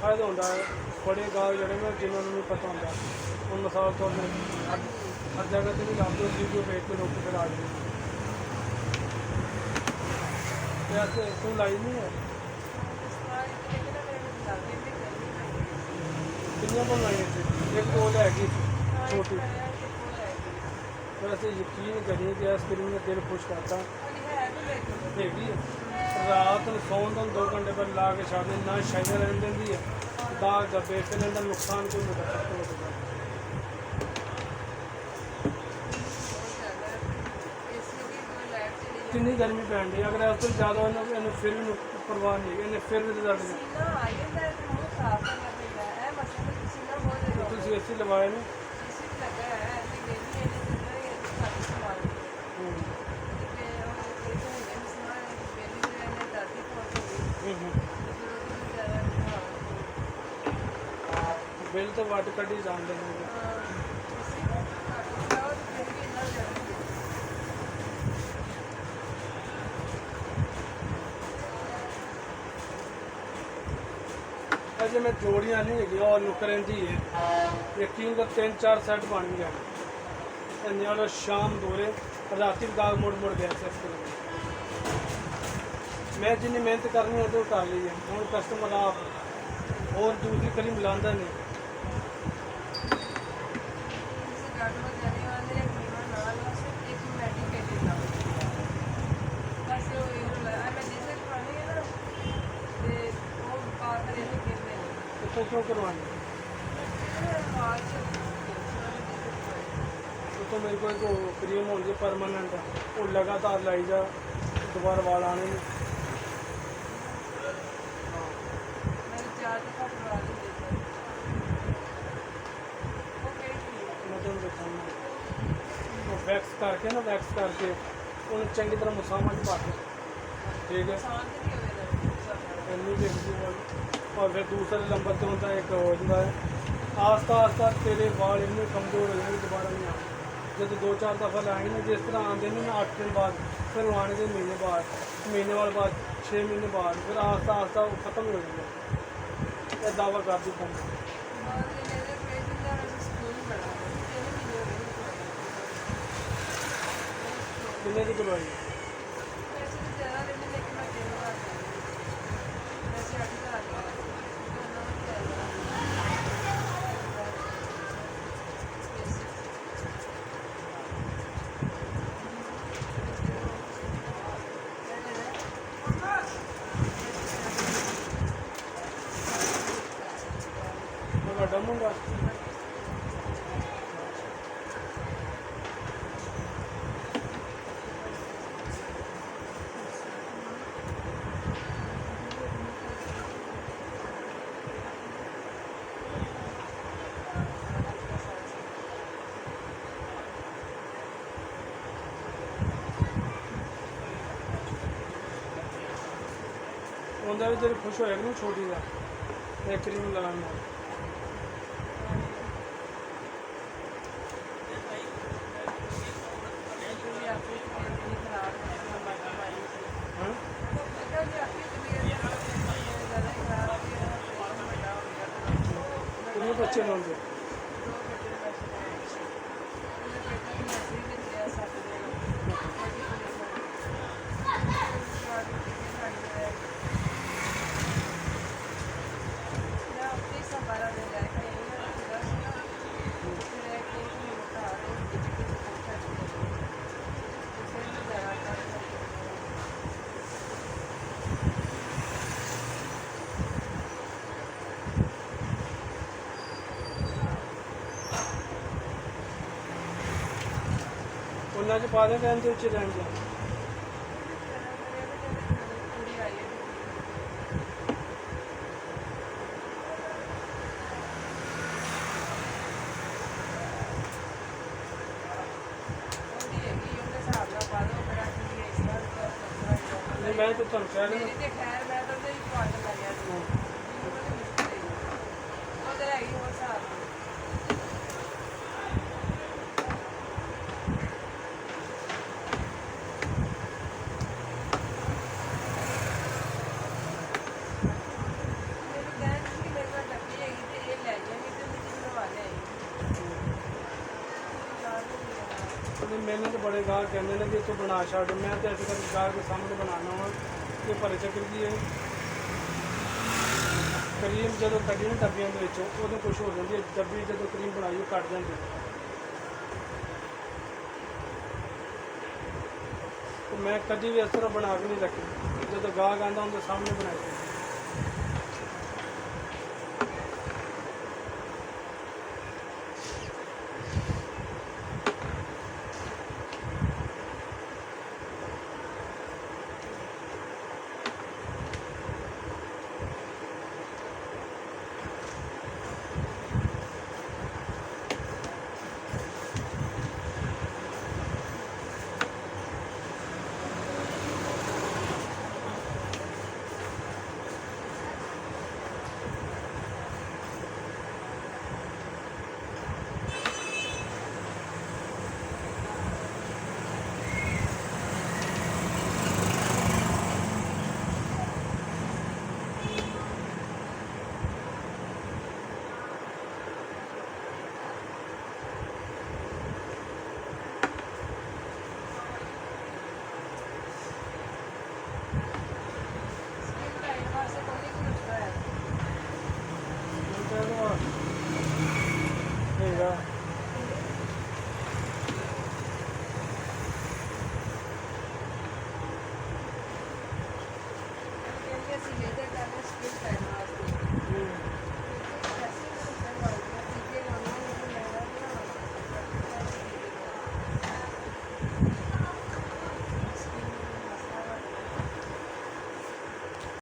ਫਾਇਦਾ ਹੁੰਦਾ ਹੈ ਬੜੇ ਗਾਹਕ ਜਿਹੜੇ ਨੇ ਜਿਨ੍ਹਾਂ ਨੂੰ ਨਹੀਂ ਪਤਾ ਹੁੰਦਾ। ਹੁਣ ਮਿਸਾਲ ਤੌਰ 'ਤੇ ਹਰ ਜਗ੍ਹਾ 'ਤੇ ਵੀ ਲਾਉਂਦੇ ਵੀਡੀਓ ਵੇਖ ਕੇ ਲੋਕ ਫਿਰ ਆ ਜਾਂਦੇ। ਤੇ ਤੂੰ ਲਾਈ ਨਹੀਂ ਹੈ ਕਿੰਨੀਆਂ ਬਣਾਈਆਂ ਸੀ? ਇੱਕ ਦੋ ਲੈ ਗਈ ਛੋਟੀ। वैसे यकीन करिए कि इस फिल्म ने दिल खुश करता हैगी। रात में सौन तो 2 घंटे पर ला के छाड़ने ना शाइया रहने देंगी है दाग दबे फिर इनका नुकसान कोई नहीं करता। कितनी गर्मी पैन रही अगर इस तो ज़्यादा इन्हें फिर भी परवाह नहीं इन्हें फिर भी रिजल्ट तुम ए सी लवाए ने बिल तो वट कड़ी जान देंगे। अजे मैं जोड़ियाँ नहीं है और नुकरें जी है यकीन कर 3-4 सेट बन गया शाम दोरे राती गाग मुड़ मुड़ गया सिर्फ मैं जिन्नी मेहनत करनी है तो कर ली है। हूँ कस्टमर आप और दूसरी करी मिलाता नहीं। तो क्यों करवानी तो मेरे को एक क्रीम होगी परमानेंट वो लगातार लाई जा दोबारा वाल आने नहीं। वैक्स करके ना वैक्स करके उन्हें चंगी तरह मसामा च पा के ठीक है इन्नी देखती और फिर दूसरे नंबर पर होता एक हो जाता है आस्ता आस्ता तेरे वाल इन्ने कमज़ोर हो जाएंगे दोबारा नहीं आते। जब 2-4 दफ़ा लाएंगे ना जिस तरह आते नहीं ना 8 दिन बाद फिर आने के महीने वाले बाद 6 महीने बाद फिर आस्ता आस्ता वो ख़त्म हो जाएगा। यह दावा कर दी था कितने की करवाई बड़ा मुंडा उन्हें भी तेरे खुश होएगा ना छोटी का एक क्रीम लगाना बच्चे लोग उन्हें च पा दें टाइम तो उच्चे टाइम से मैं तो तुम कह रही ਨਹੀਂ ਮੈਨੂੰ ਤਾਂ ਬੜੇ ਗਾਹਕ ਕਹਿੰਦੇ ਨੇ ਕਿ ਤੂੰ ਬਣਾ ਛੱਡ, ਮੈਂ ਤਾਂ ਅੱਜ ਕੱਲ੍ਹ ਗਾਹਕ ਦੇ ਸਾਹਮਣੇ ਬਣਾਉਣਾ ਵਾ। ਇਹ ਭਰੇ ਚੱਕਰ ਕੀ ਹੈ, ਕਰੀਮ ਜਦੋਂ ਕੱਢੀ ਨਾ ਡੱਬੀਆਂ ਦੇ ਵਿੱਚੋਂ ਉਦੋਂ ਕੁਛ ਹੋ ਜਾਂਦੀ ਹੈ, ਡੱਬੀ ਜਦੋਂ ਕਰੀਮ ਬਣਾਈ ਉਹ ਕੱਢ ਜਾਂਦੀ ਹੈ। ਤੇ ਮੈਂ ਕਦੀ ਵੀ ਇਸ ਤਰ੍ਹਾਂ ਬਣਾ ਕੇ ਨਹੀਂ ਰੱਖੀ, ਜਦੋਂ ਗਾਹਕ ਆਉਂਦਾ ਉਹਦੇ ਸਾਹਮਣੇ ਬਣਾਈ।